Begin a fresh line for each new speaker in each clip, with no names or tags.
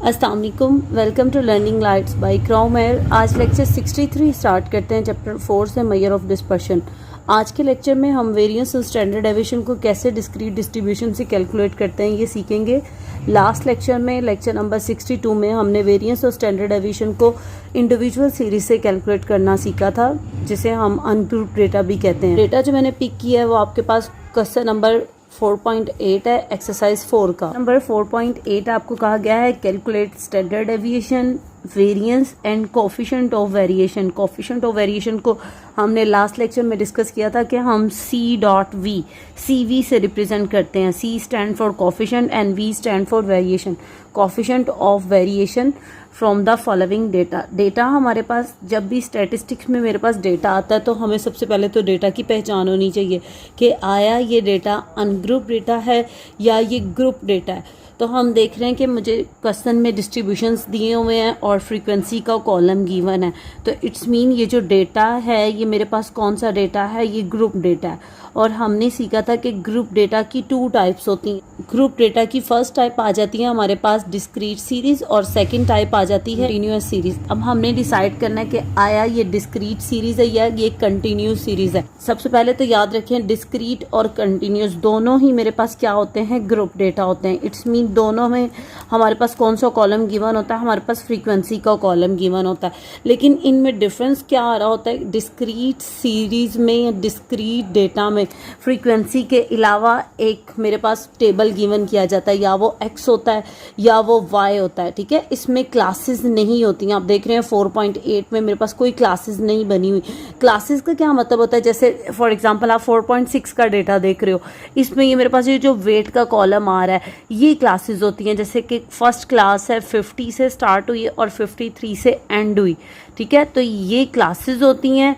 अस्सलाम वालेकुम, welcome to learning lights by क्राउमेर। आज लेक्चर 63 स्टार्ट करते हैं चैप्टर 4 से मेजर ऑफ डिस्पर्शन। आज के लेक्चर में हम वेरिएंस और स्टैंडर्ड डेविएशन को कैसे डिस्क्रीट डिस्ट्रीब्यूशन से कैलकुलेट करते हैं ये सीखेंगे। लास्ट लेक्चर में लेक्चर नंबर 62 में हमने वेरिएंस और स्टैंडर्ड डेविएशन को इंडिविजुअल सीरीज से कैलकुलेट करना सीखा था, जिसे हम अनग्रुप डेटा भी कहते हैं। डेटा जो मैंने पिक किया है वो आपके पास क्वेश्चन नंबर 4.8 है, एक्सरसाइज 4 का। नंबर 4.8 आपको कहा गया है calculate standard deviation, variance and coefficient of variation. Coefficient of variation को हमने लास्ट लेक्चर में डिस्कस किया था कि हम C.V CV से रिप्रेजेंट करते हैं। C stand for coefficient and V stand for variation. Coefficient of variation from the following data. Data हमारे पास जब भी स्टैटिस्टिक्स में मेरे पास डेटा आता है तो हमें सबसे पहले तो डेटा की पहचान होनी चाहिए कि आया ये डेटा अनग्रुप डेटा है या ये ग्रुप डेटा है। तो हम देख रहे हैं कि मुझे क्वेश्चन में डिस्ट्रीब्यूशंस दिए हुए हैं और फ्रीक्वेंसी का कॉलम गिवन है, तो इट्स मीन ये जो डेटा है ये मेरे पास कौन सा डेटा है, ये ग्रुप डेटा है। और हमने सीखा था कि ग्रुप डेटा की 2 टाइप्स होती हैं। ग्रुप डेटा की फर्स्ट टाइप आ जाती है हमारे पास डिस्क्रीट सीरीज और सेकंड टाइप आ जाती है कंटिन्यूअस सीरीज। अब हमने डिसाइड करना है कि आया ये डिस्क्रीट सीरीज है या ये कंटिन्यूस सीरीज है। सबसे पहले तो याद रखें डिस्क्रीट और कंटिन्यूस दोनों ही मेरे पास क्या होते हैं, ग्रुप डेटा होते हैं। इट्स मीन दोनों में हमारे पास कौन सा कॉलम गिवन होता है, हमारे पास फ्रीक्वेंसी का कॉलम गिवन होता है। लेकिन इनमें डिफरेंस क्या आ रहा होता है, डिस्क्रीट सीरीज में या डिस्क्रीट डेटा में फ्रीक्वेंसी के अलावा एक मेरे पास टेबल गिवन किया जाता है, या वो x होता है या वो y होता है। ठीक है, इसमें क्लासेस नहीं होती हैं। आप देख रहे हैं 4.8 में मेरे पास कोई क्लासेस नहीं बनी हुई। क्लासेस का क्या मतलब होता है, जैसे फॉर एग्जांपल आप 4.6 का डेटा देख रहे हो, इसमें ये मेरे पास ये जो वेट का कॉलम आ रहा है ये क्लासेस होती हैं। जैसे कि फर्स्ट क्लास है 50 से स्टार्ट हुई और 53 से एंड हुई। ठीक है, तो ये क्लासेस होती हैं।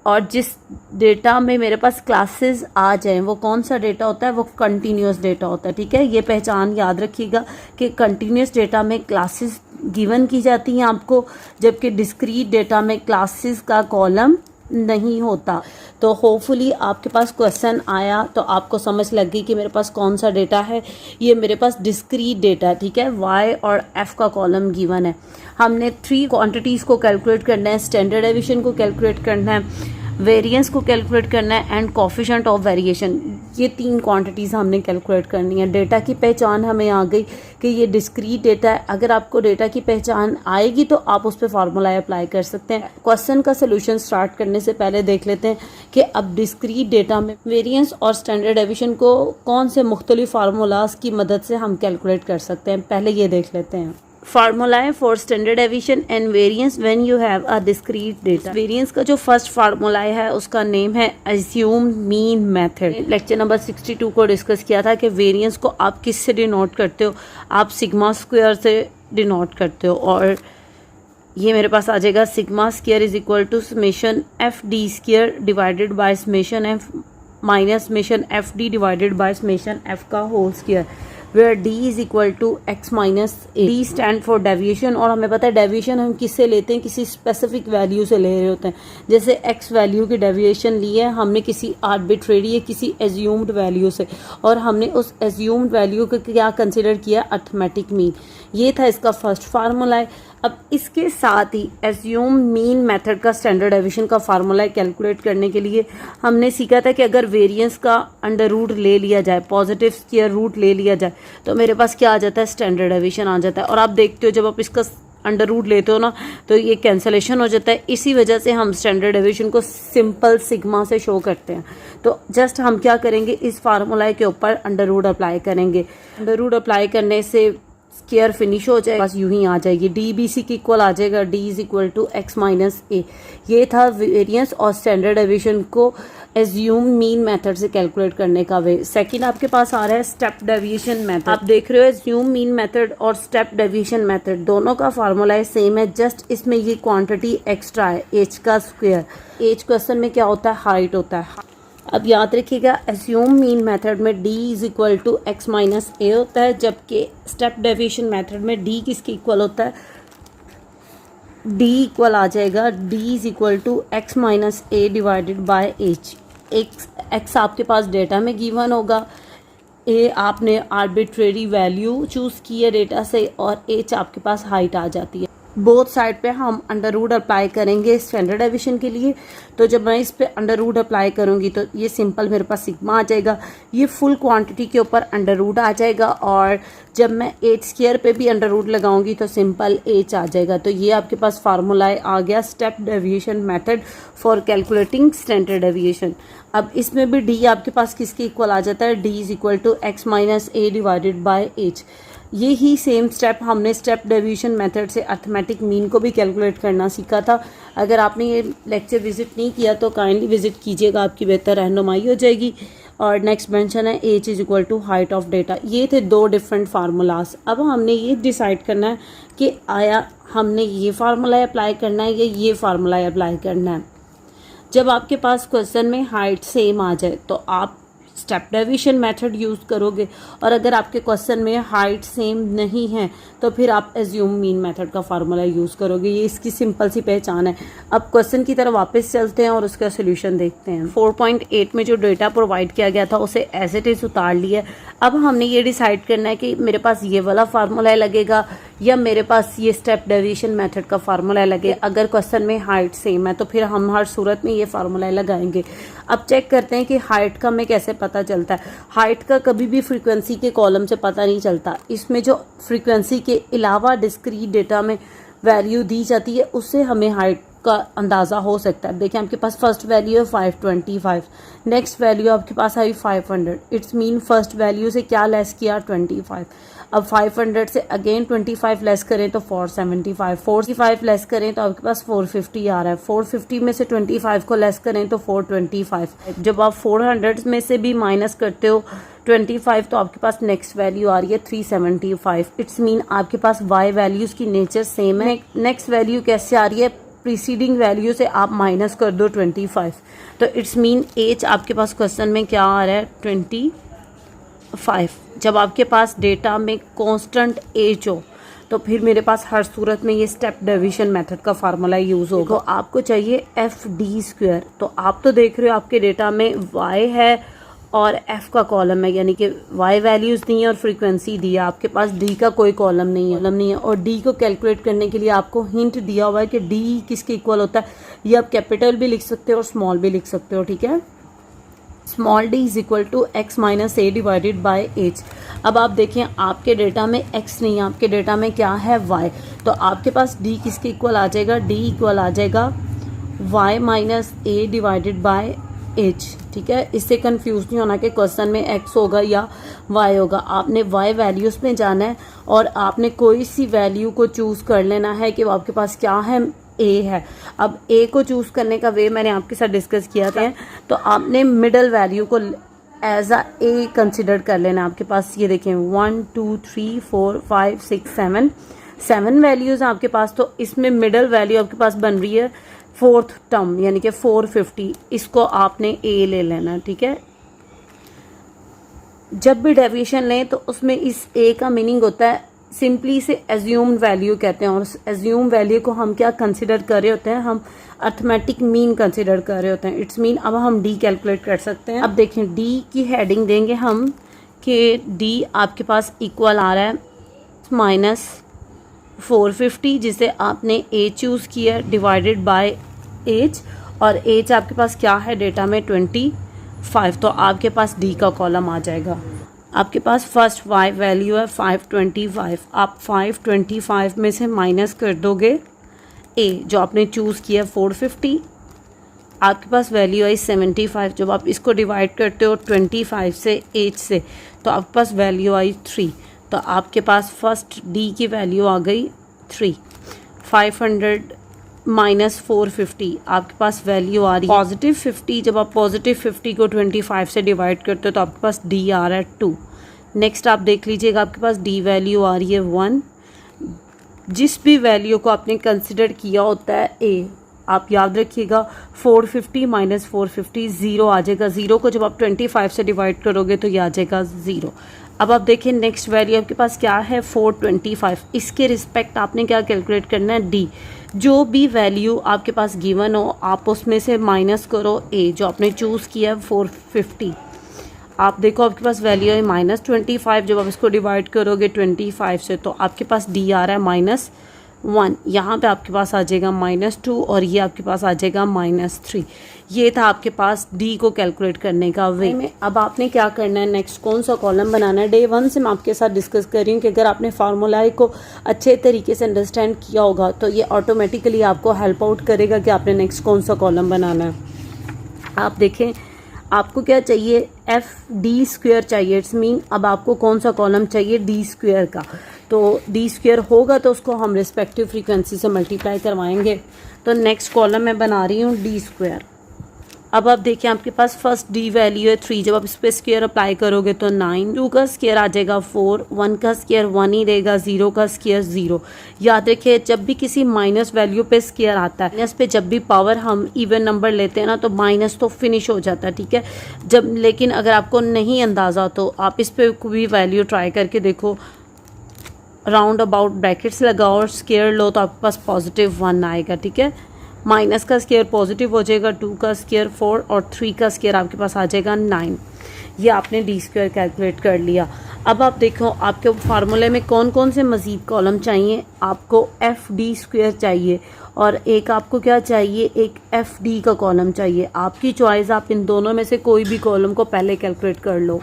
और जिस डेटा में मेरे पास क्लासेस आ जाएं वो कौन सा डेटा होता है, वो कंटिन्यूस डेटा होता है। ठीक है, ये पहचान याद रखिएगा कि कंटिन्यूस डेटा में क्लासेस गिवन की जाती हैं आपको, जबकि डिस्क्रीट डेटा में क्लासेस का कॉलम नहीं होता। तो होपफुली आपके पास क्वेश्चन आया तो आपको समझ लग गई कि मेरे पास कौन सा डेटा है। ये मेरे पास डिस्क्रीट डेटा है। ठीक है, y और f का कॉलम गिवन है। हमने 3 क्वांटिटीज़ को कैलकुलेट करना है, स्टैंडर्ड डेविएशन को कैलकुलेट करना है, वेरिएंस को कैलकुलेट करना है एंड कोफिशिएंट ऑफ वेरिएशन। ये 3 क्वांटिटीज़ हमने कैलकुलेट करनी है। डेटा की पहचान हमें आ गई कि ये डिस्क्रीट डेटा है। अगर आपको डेटा की पहचान आएगी तो आप उस पर फार्मूला अप्लाई कर सकते हैं। क्वेश्चन का सोल्यूशन स्टार्ट करने से पहले देख लेते हैं कि अब डिस्क्रीट डेटा में वेरिएंस और स्टैंडर्ड डेविएशन को कौन से मुख्तलिफ फार्मूलाज की मदद से हम कैलकुलेट कर सकते हैं, पहले ये देख लेते हैं। Formula for standard deviation and variance when you have a discrete data. Variance का जो फर्स्ट फार्मूला है उसका नेम है assume mean method. Lecture number 62 को डिस्कस किया था कि वेरिएंस को आप किस से डिनोट करते हो, आप सिग्मा स्क्वायर से डिनोट करते हो। और ये मेरे पास आ जाएगा sigma square is equal to summation f d square divided by summation f minus summation f d divided by summation f का whole square, where d is equal to x minus a। d stand for deviation, और हमें पता है deviation हम किससे लेते हैं, किसी स्पेसिफिक वैल्यू से ले रहे होते हैं। जैसे x वैल्यू की डेविएशन ली है हमने किसी आर्बिट्रेरी या किसी एज्यूम्ड वैल्यू से, और हमने उस एज्यूम्ड वैल्यू को क्या कंसिडर किया, अर्थमेटिक मीन। ये था इसका फर्स्ट फार्मूला है। अब इसके साथ ही एज्यूम मीन मेथड का स्टैंडर्ड डेविएशन का फार्मूला कैलकुलेट करने के लिए हमने सीखा था कि अगर वेरिएंस का अंडर रूट ले लिया जाए, पॉजिटिव स्क्वायर रूट ले लिया जाए, तो मेरे पास क्या आ जाता है, स्टैंडर्ड डेविएशन आ जाता है। और आप देखते हो जब आप इसका अंडर रूट लेते हो ना तो ये कैंसलेशन हो जाता है। इसी वजह से हम स्टैंडर्ड डेविएशन को सिंपल सिग्मा से शो करते हैं। तो जस्ट हम क्या करेंगे, इस फार्मूला के ऊपर अंडर रूट अप्लाई करेंगे। अंडर रूट अप्लाई करने से स्क्वायर फिनिश हो जाएगा, बस यूं ही आ जाएगी, डी बी सी की इक्वल आ जाएगा, d is equal to x minus a. ये था वेरिएंस और स्टैंडर्ड डेविएशन को एज्यूम मीन मेथड से कैलकुलेट करने का वे। सेकंड आपके पास आ रहा है स्टेप डेविएशन मेथड। आप देख रहे हो एज्यूम मीन मेथड और स्टेप डेविएशन मेथड दोनों का फार्मूला सेम है, जस्ट इसमें ये क्वांटिटी एक्स्ट्रा है, एच का स्क्वायर। एच क्वेश्चन में क्या होता है, हाइट होता है। अब याद रखिएगा एज्यूम मीन मेथड में d is equal to x minus a होता है, जबकि स्टेप डेविएशन मेथड में d किसके इक्वल होता है, d इक्वल आ जाएगा d is equal to x minus A divided by h. X आपके पास डेटा में गिवन होगा, ए आपने आर्बिट्रेरी वैल्यू चूज़ की है डेटा से और एच आपके पास हाइट आ जाती है। बोथ साइड पे हम अंडर रूट अप्लाई करेंगे स्टैंडर्ड डेविएशन के लिए। तो जब मैं इस पे अंडर रूट अप्लाई करूंगी तो ये सिंपल मेरे पास सिग्मा आ जाएगा, ये फुल क्वांटिटी के ऊपर अंडर रूट आ जाएगा, और जब मैं एच स्क्वायर पे भी अंडर रूट लगाऊंगी तो सिंपल एच आ जाएगा। तो ये आपके पास फार्मूला आ गया step deviation method for calculating standard deviation. अब इसमें भी डी आपके पाज किसके इक्वल आ जाता है, d is equal to x minus A divided by h. ये ही सेम स्टेप हमने स्टेप डेविएशन मेथड से अर्थमेटिक मीन को भी कैलकुलेट करना सीखा था। अगर आपने ये लेक्चर विजिट नहीं किया तो काइंडली विजिट कीजिएगा, आपकी बेहतर रहनुमाई हो जाएगी। और नेक्स्ट मेंशन है h is equal to height of data. ये थे दो डिफरेंट फार्मूलाज। अब हमने ये डिसाइड करना है कि आया हमने ये फार्मूला अप्लाई करना है या ये फार्मूला अप्लाई करना है। जब आपके पास क्वेश्चन में हाइट सेम आ जाए तो आप स्टेप डेविएशन मेथड यूज़ करोगे, और अगर आपके क्वेश्चन में हाइट सेम नहीं है तो फिर आप एज्यूम मीन मेथड का फार्मूला यूज़ करोगे। ये इसकी सिंपल सी पहचान है। अब क्वेश्चन की तरफ वापस चलते हैं और उसका सोल्यूशन देखते हैं। 4.8 में जो डेटा प्रोवाइड किया गया था उसे एज इट इज़ उतार लिया। अब हमने ये डिसाइड करना है कि मेरे पास ये वाला फार्मूला लगेगा या मेरे पास ये स्टेप डेविएशन मेथड का फार्मूला लगे। अगर क्वेश्चन में हाइट सेम है तो फिर हम हर सूरत में ये फार्मूला लगाएंगे। अब चेक करते हैं कि हाइट का हमें कैसे पता चलता है। हाइट का कभी भी फ्रीक्वेंसी के कॉलम से पता नहीं चलता। इसमें जो फ्रीक्वेंसी के अलावा डिस्क्रीट डेटा में वैल्यू दी जाती है उससे हमें हाइट का अंदाज़ा हो सकता है। देखिए आपके पास फर्स्ट वैल्यू है 525, नेक्स्ट वैल्यू आपके पास आई 500। इट्स मीन फर्स्ट वैल्यू से क्या लेस किया 25। अब 500 से अगेन 25 लेस करें तो 475, 45 लेस करें तो आपके पास 450 आ रहा है। 450 में से 25 को लेस करें तो 425। जब आप 400 में से भी माइनस करते हो 25 तो आपके पास नेक्स्ट वैल्यू आ रही है 375। इट्स मीन आपके पास y वैल्यूज़ की नेचर सेम है। नेक्स्ट वैल्यू कैसे आ रही है, प्रीसीडिंग वैल्यू से आप माइनस कर दो 25। तो इट्स मीन एच आपके पास क्वेश्चन में क्या आ रहा है 25। जब आपके पास डेटा में कांस्टेंट एज हो तो फिर मेरे पास हर सूरत में ये स्टेप डेविएशन मेथड का फार्मूला यूज़ होगा। तो आपको चाहिए एफ डी स्क्वायर। तो आप तो देख रहे हो आपके डेटा में y है और f का कॉलम है, यानी कि y वैल्यूज़ दी हैं और फ्रीक्वेंसी दी है। आपके पास d का कोई कॉलम नहीं है और d को कैलकुलेट करने के लिए आपको हिंट दिया हुआ है कि d किसके इक्वल होता है। ये आप कैपिटल भी लिख सकते हो और स्मॉल भी लिख सकते हो, ठीक है। Small d is equal to x minus A divided by h. अब आप देखें आपके डेटा में x नहीं है, आपके डेटा में क्या है y। तो आपके पास d किसके इक्वल आ जाएगा, d इक्वल आ जाएगा y minus A divided by H, ठीक है। इससे कंफ्यूज नहीं होना कि क्वेश्चन में x होगा या y होगा। आपने y वैल्यूज़ में जाना है और आपने कोई सी वैल्यू को चूज़ कर लेना है कि आपके पास क्या है, a है। अब a को चूज़ करने का वे मैंने आपके साथ डिस्कस किया था। तो आपने मिडल वैल्यू को एज अ ए कंसिडर कर लेना। आपके पास ये देखें 1 2 3 4 5 6 7 वैल्यूज़ हैं आपके पास। तो इसमें मिडल वैल्यू आपके पास बन रही है फोर्थ टर्म यानी कि 450। इसको आपने ए ले लेना, ठीक है। जब भी डेविएशन लें तो उसमें इस ए का मीनिंग होता है सिंपली से एज्यूम्ड वैल्यू कहते हैं। और एज्यूम वैल्यू को हम क्या कंसिडर कर रहे होते हैं, हम अर्थमेटिक मीन कंसिडर कर रहे होते हैं। इट्स मीन अब हम डी कैलकुलेट कर सकते हैं। अब देखें डी की हेडिंग देंगे हम कि डी आपके पास इक्वल आ रहा है माइनस 450 जिसे आपने ए चूज़ किया डिवाइडेड बाय एच, और एच आपके पास क्या है डेटा में 25। तो आपके पास डी का कॉलम आ जाएगा। आपके पास फर्स्ट y वैल्यू है 525। आप 525 में से माइनस कर दोगे a जो आपने चूज़ किया 450। आपके पास वैल्यू आई 75। जब आप इसको डिवाइड करते हो 25 से h से तो आपके पास वैल्यू आई 3। तो आपके पास फर्स्ट d की वैल्यू आ गई 3। 500 माइनस 450 आपके पास वैल्यू आ रही है पॉजिटिव 50। जब आप पॉजिटिव 50 को 25 से डिवाइड करते हो तो आपके पास d आ रहा है 2। नेक्स्ट आप देख लीजिएगा आपके पास d वैल्यू आ रही है 1। जिस भी वैल्यू को आपने कंसिडर किया होता है a, आप याद रखिएगा 450 माइनस 450 ज़ीरो आ जाएगा। ज़ीरो को जब आप 25 से डिवाइड करोगे तो ये आ जाएगा 0। अब आप देखिए नेक्स्ट वैल्यू आपके पास क्या है 425। इसके रिस्पेक्ट आपने क्या कैलकुलेट करना है d। जो भी वैल्यू आपके पास गिवन हो आप उसमें से माइनस करो a जो आपने चूज़ किया है 450। आप देखो आपके पास वैल्यू है -25। जब आप इसको डिवाइड करोगे 25 से तो आपके पास डी आ रहा है -1। यहाँ पे आपके पास आ जाएगा -2 और ये आपके पास आ जाएगा -3। ये था आपके पास डी को कैलकुलेट करने का वे में। अब आपने क्या करना है, नेक्स्ट कौन सा कॉलम बनाना है। डे 1 से मैं आपके साथ डिस्कस कर रही हूँ कि अगर आपने फार्मूला को अच्छे तरीके से अंडरस्टैंड किया होगा तो ये ऑटोमेटिकली आपको हेल्प आउट करेगा कि आपने नेक्स्ट कौन सा कॉलम बनाना है। आप देखें आपको क्या चाहिए, FD² चाहिए। इट्स मीन अब आपको कौन सा कॉलम चाहिए, D² का। तो D² होगा तो उसको हम रिस्पेक्टिव फ्रीक्वेंसी से मल्टीप्लाई करवाएंगे। तो नेक्स्ट कॉलम मैं बना रही हूँ D²। अब आप देखिए आपके पास फर्स्ट डी वैल्यू है 3। जब आप इस पर स्क्वायर अप्लाई करोगे तो 9, 2 का स्क्वायर आ जाएगा 4, 1 का स्क्वायर 1 ही रहेगा, 0 का स्क्वायर 0। याद रखिए जब भी किसी माइनस वैल्यू पे स्क्वायर आता है, माइनस पे जब भी पावर हम इवन नंबर लेते हैं ना तो माइनस तो फिनिश हो जाता है, ठीक है। जब लेकिन अगर आपको नहीं अंदाज़ा तो आप इस पर कोई वैल्यू ट्राई करके देखो, राउंड अबाउट ब्रैकेट्स लगाओ और स्क्वायर लो तो आपके पास +1 आएगा, ठीक है। माइनस का स्क्वायर पॉजिटिव हो जाएगा, 2 का स्क्वायर 4 और 3 का स्क्वायर आपके पास आ जाएगा 9। ये आपने D² कैलकुलेट कर लिया। अब आप देखो आपके फार्मूले में कौन कौन से मज़ीद कॉलम चाहिए। आपको FD² चाहिए और एक आपको क्या चाहिए, एक FD का कॉलम चाहिए। आपकी चॉइस, आप इन दोनों में से कोई भी कॉलम को पहले कैलकुलेट कर लो।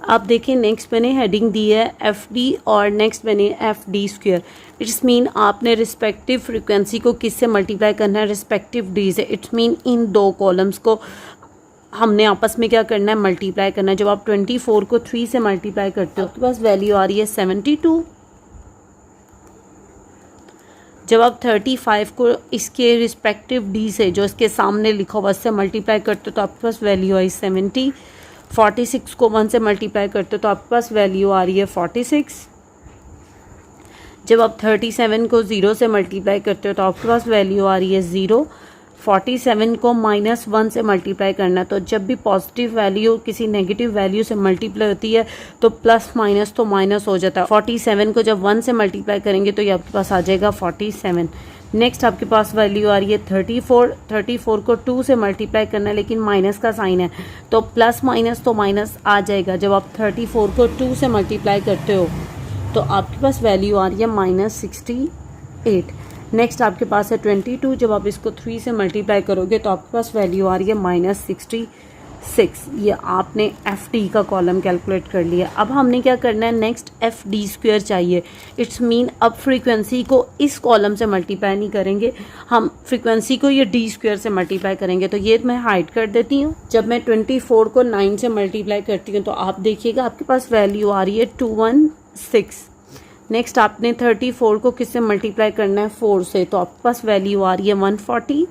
आप देखिए नेक्स्ट मैंने हेडिंग दी है FD और नेक्स्ट मैंने FD²। इट्स मीन आपने रिस्पेक्टिव फ्रीक्वेंसी को किससे मल्टीप्लाई करना है, रिस्पेक्टिव डी से। इट्स मीन इन दो कॉलम्स को हमने आपस में क्या करना है, मल्टीप्लाई करना है। जब आप 24 को 3 से मल्टीप्लाई करते हो आपके पास वैल्यू आ रही है 72। जब आप 35 को इसके रिस्पेक्टिव डी से जो इसके सामने लिखा हुआ उससे मल्टीप्लाई करते हो तो आपके पास वैल्यू आई 70। 46 को 1 से मल्टीप्लाई करते हो तो आपके पास वैल्यू आ रही है 46। जब आप 37 को 0 से मल्टीप्लाई करते हो तो आपके पास वैल्यू आ रही है 0। 47 को -1 से मल्टीप्लाई करना है। तो जब भी पॉजिटिव वैल्यू किसी नेगेटिव वैल्यू से मल्टीप्लाई होती है तो प्लस माइनस तो माइनस हो जाता है। 47 को जब 1 से मल्टीप्लाई करेंगे तो ये आपके पास आ जाएगा 47। नेक्स्ट आपके पास वैल्यू आ रही है 34। 34 को 2 से मल्टीप्लाई करना है लेकिन माइनस का साइन है तो प्लस माइनस तो माइनस आ जाएगा। जब आप 34 को 2 से मल्टीप्लाई करते हो तो आपके पास वैल्यू आ रही है -68। नेक्स्ट आपके पास है 22। जब आप इसको 3 से मल्टीप्लाई करोगे तो आपके पास वैल्यू आ रही है -66। ये आपने FD का कॉलम कैलकुलेट कर लिया। अब हमने क्या करना है, नेक्स्ट FD² चाहिए। इट्स मीन अब फ्रीक्वेंसी को इस कॉलम से मल्टीप्लाई नहीं करेंगे, हम फ्रीक्वेंसी को ये D² से मल्टीप्लाई करेंगे। तो ये मैं हाइड कर देती हूँ। जब मैं 24 को 9 से मल्टीप्लाई करती हूँ तो आप देखिएगा आपके पास वैल्यू आ रही है 216। नेक्स्ट आपने 34 को किससे मल्टीप्लाई करना है, 4 से, तो आपके पास वैल्यू आ रही है 140।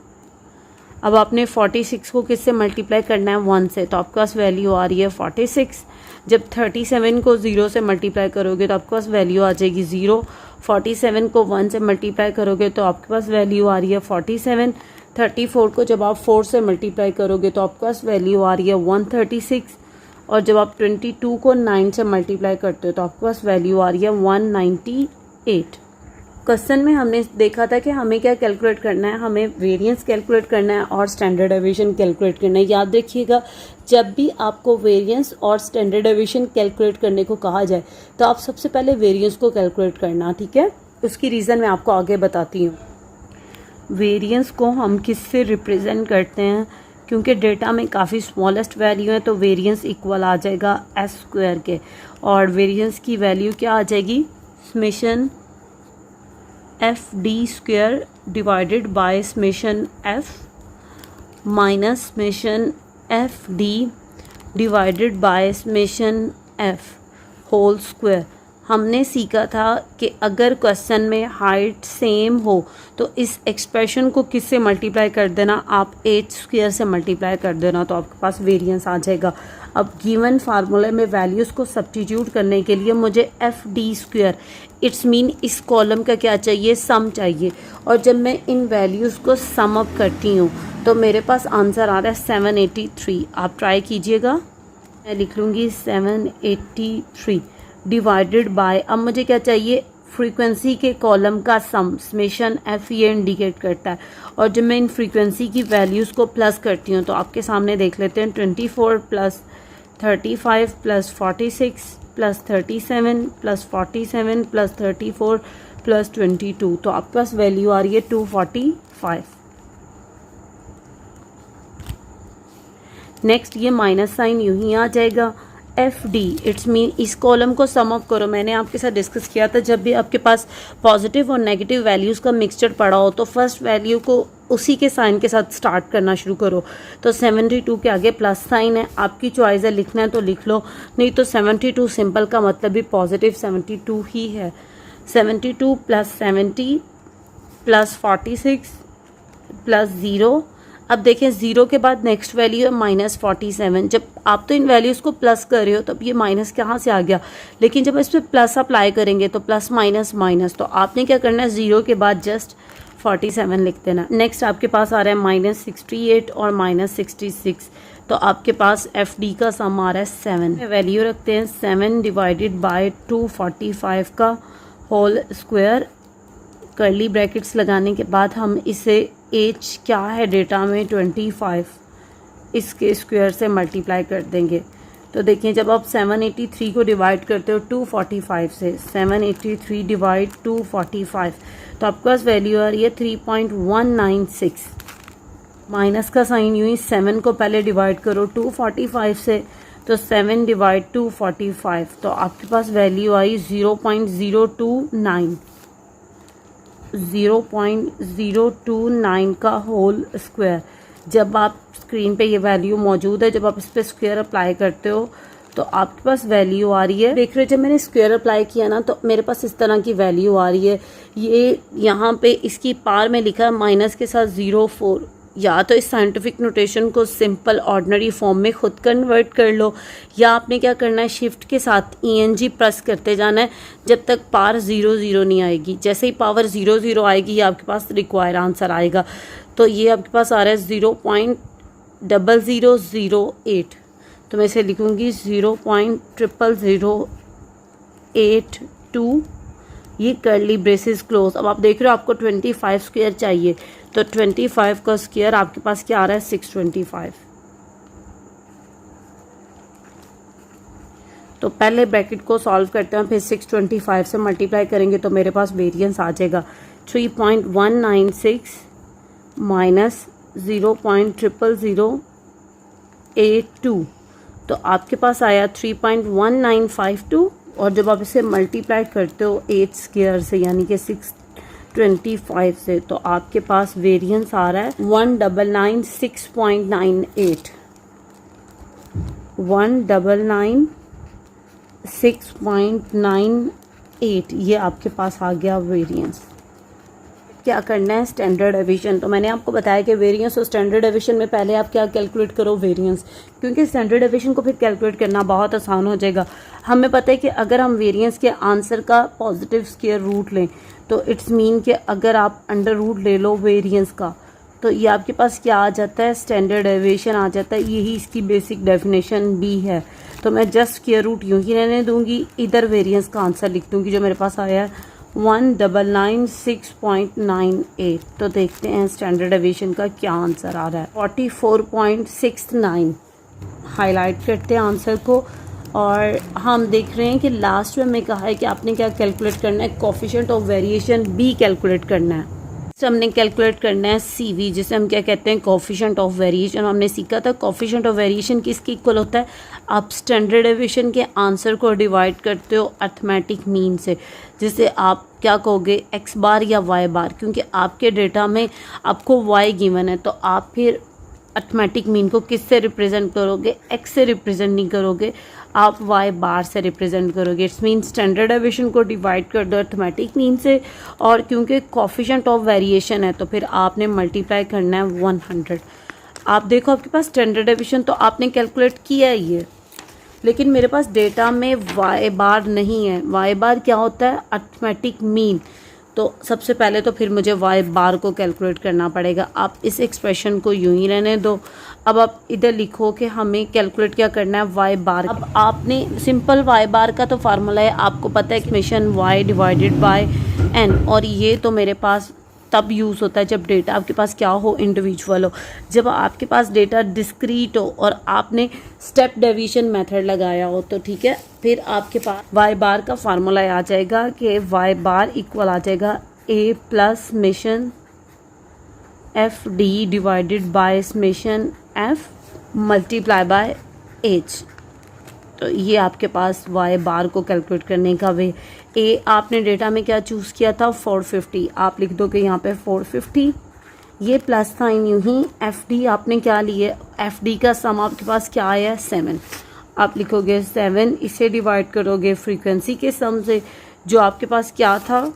अब आपने 46 को किससे मल्टीप्लाई करना है, 1 से, तो आपके पास वैल्यू आ रही है 46। जब 37 को 0 से मल्टीप्लाई करोगे तो आपके पास वैल्यू आ जाएगी 0। 47 को 1 से मल्टीप्लाई करोगे तो आपके पास वैल्यू आ रही है 47। 34 को जब आप 4 से मल्टीप्लाई करोगे तो आपके पास वैल्यू आ रही है 136। और जब आप 22 को 9 से मल्टीप्लाई करते हो तो आपके पास वैल्यू आ रही है 198। क्वेश्चन में हमने देखा था कि हमें क्या कैलकुलेट करना है, हमें वेरिएंस कैलकुलेट करना है और स्टैंडर्ड डेविएशन कैलकुलेट करना है। याद रखिएगा जब भी आपको वेरिएंस और स्टैंडर्ड डेविएशन कैलकुलेट करने को कहा जाए तो आप सबसे पहले वेरिएंस को कैलकुलेट करना, ठीक है। उसकी रीज़न मैं आपको आगे बताती हूँ। वेरिएंस को हम किससे रिप्रेजेंट करते हैं, क्योंकि डेटा में काफ़ी स्मॉलेस्ट वैल्यू है तो वेरिएंस इक्वल आ जाएगा S² के, और वेरिएंस की वैल्यू क्या आ जाएगी, summation FD² divided by summation F minus summation FD divided by summation F whole square. हमने सीखा था कि अगर क्वेश्चन में हाइट सेम हो तो इस एक्सप्रेशन को किससे मल्टीप्लाई कर देना, आप h² से मल्टीप्लाई कर देना तो आपके पास वेरिएंस आ जाएगा। अब गिवन फार्मूले में वैल्यूज़ को सब्स्टिट्यूट करने के लिए मुझे FD² इट्स मीन इस कॉलम का क्या चाहिए, सम चाहिए। और जब मैं इन वैल्यूज़ को सम अप करती हूँ तो मेरे पास आंसर आ रहा है 783। आप ट्राई कीजिएगा, मैं लिख लूँगी 783 डिवाइडेड बाय, अब मुझे क्या चाहिए, फ्रीक्वेंसी के कॉलम का सम, समेशन F ये इंडिकेट करता है। और जब मैं इन फ्रीक्वेंसी की वैल्यूज़ को प्लस करती हूँ तो आपके सामने देख लेते हैं 24 plus 35 plus 46 plus 37 plus 47 plus 34 plus 22, तो आपके पास वैल्यू आ रही है 245। नेक्स्ट ये माइनस साइन यूं ही आ जाएगा। एफ डी इट्स मीन इस कॉलम को सम अप करो। मैंने आपके साथ डिस्कस किया था जब भी आपके पास पॉजिटिव और नेगेटिव वैल्यूज़ का मिक्सचर पड़ा हो तो फर्स्ट वैल्यू को उसी के साइन के साथ स्टार्ट करना शुरू करो। तो 72 के आगे प्लस साइन है, आपकी चॉइस है, लिखना है तो लिख लो, नहीं तो 72 सिंपल का मतलब भी पॉजिटिव 72 ही है। 72 प्लस 70 प्लस 46 प्लस 0। अब देखें 0 के बाद नेक्स्ट वैल्यू है माइनस 47। जब आप तो इन वैल्यूज़ को प्लस कर रहे हो तब ये माइनस कहाँ से आ गया, लेकिन जब इस पर प्लस अप्लाई करेंगे तो प्लस माइनस माइनस, तो आपने क्या करना है 0 के बाद जस्ट 47 लिख देना। नेक्स्ट आपके पास आ रहा है माइनस 68 और माइनस 66, तो आपके पास एफ डी का सम आ रहा है 7। वैल्यू रखते हैं 7 डिवाइडेड बाय 245 का होल स्क्वायर। कर्ली ब्रैकेट्स लगाने के बाद हम इसे एज क्या है डेटा में 25 इसके स्क्वायर से मल्टीप्लाई कर देंगे। तो देखिए जब आप 783 को डिवाइड करते हो 245 से, 783 डिवाइड 245, तो आपके पास वैल्यू आ रही है 3.196। माइनस का साइन यूँ ही 7 को पहले डिवाइड करो 245 से, तो 7 डिवाइड 245, तो आपके पास वैल्यू आई 0.029, 0.029 का होल स्क्वायर। जब आप स्क्रीन पे ये वैल्यू मौजूद है, जब आप इस पर स्क्वायर अप्लाई करते हो तो आपके पास वैल्यू आ रही है, देख रहे हो जब मैंने स्क्वायर अप्लाई किया ना तो मेरे पास इस तरह की वैल्यू आ रही है। ये यहाँ पे इसकी पार में लिखा है माइनस के साथ 0.4। या तो इस साइंटिफिक नोटेशन को सिंपल ऑर्डिनरी फॉर्म में खुद कन्वर्ट कर लो, या आपने क्या करना है शिफ्ट के साथ ENG प्रेस करते जाना है जब तक पावर 0 नहीं आएगी। जैसे ही पावर 0 आएगी ये आपके पास रिक्वायर आंसर आएगा। तो ये आपके पास आ रहा है 0.0008, तो मैं इसे लिखूँगी 0.0082, ये कर्ली ब्रेसेस क्लोज। अब आप देख रहे हो आपको 25 स्क्वायर चाहिए, तो 25 का स्क्वायर आपके पास क्या आ रहा है 625। तो पहले ब्रैकेट को सॉल्व करते हैं, फिर 625 से मल्टीप्लाई करेंगे तो मेरे पास वेरिएंस आ जाएगा 3.196 माइनस 0.00082, तो आपके पास आया 3.1952। और जब आप इसे मल्टीप्लाई करते हो 8 स्क्वायर से यानी कि 625 से, तो आपके पास वेरिएंस आ रहा है 1996.98, 1996.98, ये आपके पास आ गया वेरिएंस। क्या करना है स्टैंडर्ड डेविएशन। तो मैंने आपको बताया कि वेरिएंस और स्टैंडर्ड डेविएशन में पहले आप क्या कैलकुलेट करो वेरिएंस, क्योंकि स्टैंडर्ड डेविएशन को फिर कैलकुलेट करना बहुत आसान हो जाएगा। हमें पता है कि अगर हम वेरिएंस के आंसर का पॉजिटिव स्क्वायर रूट लें तो इट्स मीन कि अगर आप अंडर रूट ले लो वेरिएंस का तो ये आपके पास क्या आ जाता है स्टैंडर्ड डेविएशन आ जाता है। यही इसकी बेसिक डेफिनेशन भी है। तो मैं जस्ट स्क्वायर रूट यूँ ही रहने दूंगी, इधर वेरिएंस का आंसर लिख दूंगी जो मेरे पास आया है 1996.98। तो देखते हैं स्टैंडर्ड डेविएशन का क्या आंसर आ रहा है 44.69। हाईलाइट करते हैं आंसर को और हम देख रहे हैं कि लास्ट में हमें कहा है कि आपने क्या कैलकुलेट करना है, कोफिशिएंट ऑफ वेरिएशन बी कैलकुलेट करना है। तो हमने कैलकुलेट करना है CV, जिसे हम क्या कहते हैं कोफिशिएंट ऑफ वेरिएशन। हमने सीखा था कोफिशिएंट ऑफ वेरिएशन किसके इक्वल होता है, आप स्टैंडर्ड डेविएशन के आंसर को डिवाइड करते हो अर्थमेटिक मीन से, जिसे आप क्या कहोगे x बार या y बार, क्योंकि आपके डेटा में आपको y गिवन है तो आप फिर अर्थमेटिक मीन को किससे रिप्रेजेंट करोगे, x से रिप्रेजेंट नहीं करोगे, आप y बार से रिप्रेजेंट करोगे। इट्स मीन स्टैंडर्ड डेविएशन को डिवाइड कर दो अर्थमेटिक मीन से, और क्योंकि कोफिशिएंट ऑफ वेरिएशन है तो फिर आपने मल्टीप्लाई करना है 100। आप देखो आपके पास स्टैंडर्ड डेविएशन तो आपने कैलकुलेट किया है ये, लेकिन मेरे पास डेटा में y बार नहीं है। y बार क्या होता है अर्थमेटिक मीन, तो सबसे पहले तो फिर मुझे y बार को कैलकुलेट करना पड़ेगा। आप इस एक्सप्रेशन को यूं ही रहने दो। अब आप इधर लिखो कि हमें कैलकुलेट क्या करना है y बार। अब आपने सिंपल y बार का तो फार्मूला है, आपको पता है expression y divided by n, और ये तो मेरे पास तब यूज़ होता है जब डेटा आपके पास क्या हो, इंडिविजुअल हो। जब आपके पास डेटा डिस्क्रीट हो और आपने स्टेप डेविएशन मेथड लगाया हो तो ठीक है, फिर आपके पास वाई बार का फार्मूला आ जाएगा कि वाई बार इक्वल आ जाएगा a plus summation f d divided by summation f multiply by h. तो ये आपके पास वाई बार को कैलकुलेट करने का वे। ए आपने डेटा में क्या चूज़ किया था 450, आप लिख दोगे यहाँ पे 450, ये प्लस साइन यूँ ही। एफ डी आपने क्या लिए, एफ डी का सम आपके पास क्या आया 7, आप लिखोगे 7, इसे डिवाइड करोगे फ्रीक्वेंसी के सम से जो आपके पास क्या था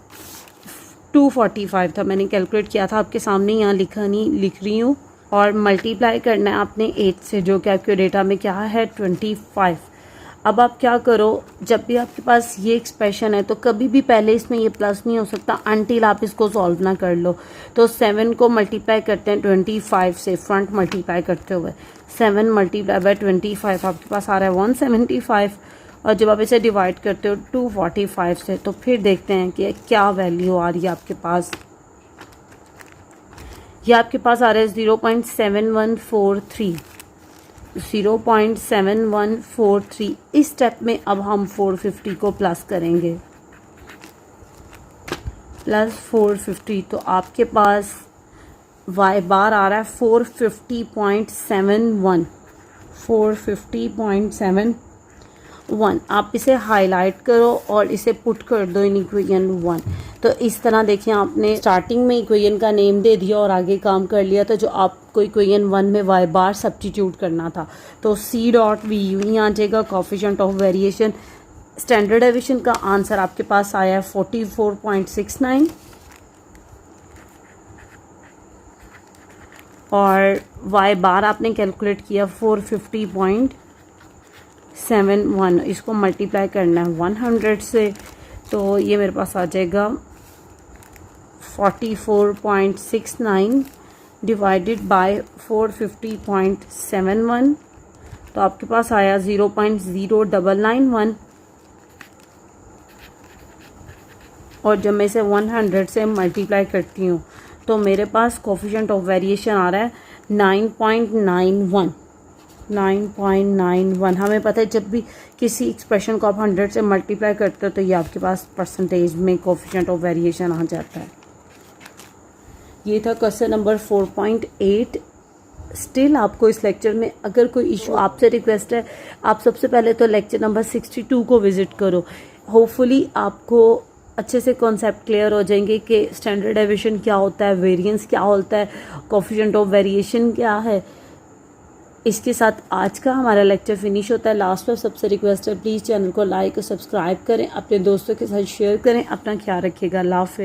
245 था, मैंने कैलकुलेट किया था आपके सामने, यहाँ लिखा नहीं, लिख रही हूँ। और मल्टीप्लाई करना है आपने 8 से जो कि आपके डेटा में क्या है 25। अब आप क्या करो, जब भी आपके पास ये एक्सप्रेशन है तो कभी भी पहले इसमें ये प्लस नहीं हो सकता अनटिल आप इसको सॉल्व ना कर लो। तो 7 को मल्टीप्लाई करते हैं 25 से, फ्रंट मल्टीप्लाई करते हुए 7 मल्टीप्लाई बाय 25 आपके पास आ रहा है 175। और जब आप इसे डिवाइड करते हो 245 से तो फिर देखते हैं कि क्या वैल्यू आ रही है आपके पास। ये आपके पास आ रहा है 0.7143, 0.7143। इस स्टेप में अब हम 450 को प्लस करेंगे, प्लस 450, तो आपके पास वाई बार आ रहा है 450.71, 450.71। आप इसे हाईलाइट करो और इसे पुट कर दो इन इक्वेशन 1। तो इस तरह देखिए आपने स्टार्टिंग में इक्वेशन का नेम दे दिया और आगे काम कर लिया। तो जो आपको इक्वेशन 1 में वाई बार सब्स्टिट्यूट करना था तो सी डॉट वी यू ही आ जाएगा, coefficient of variation. Standard deviation का आंसर आपके पास आया है 44.69 और वाई बार आपने कैलकुलेट किया 450.71। इसको मल्टीप्लाई करना है 100 से, तो ये मेरे पास आ जाएगा 44.69 डिवाइडेड बाय 450.71, तो आपके पास आया 0.0991। और जब मैं इसे 100 से मल्टीप्लाई करती हूँ तो मेरे पास कोफिशिएंट ऑफ वेरिएशन आ रहा है 9.91, 9.91। हमें पता है जब भी किसी एक्सप्रेशन को आप 100 से मल्टीप्लाई करते हो तो ये आपके पास परसेंटेज में कोफिशिएंट ऑफ वेरिएशन आ जाता है। ये था क्वेश्चन नंबर 4.8। स्टिल आपको इस लेक्चर में अगर कोई इशू, आपसे रिक्वेस्ट है आप सबसे पहले तो लेक्चर नंबर 62 को विजिट करो। होपफुली आपको अच्छे से कॉन्सेप्ट क्लियर हो जाएंगे कि स्टैंडर्ड डेविएशन क्या होता है, वेरिएंस क्या होता है, कोफिशिएंट ऑफ वेरिएशन क्या है। इसके साथ आज का हमारा लेक्चर फिनिश होता है। लास्ट में सबसे रिक्वेस्ट है प्लीज़ चैनल को लाइक और सब्सक्राइब करें, अपने दोस्तों के साथ शेयर करें। अपना ख्याल रखिएगा। अल्लाह हाफ़िज़।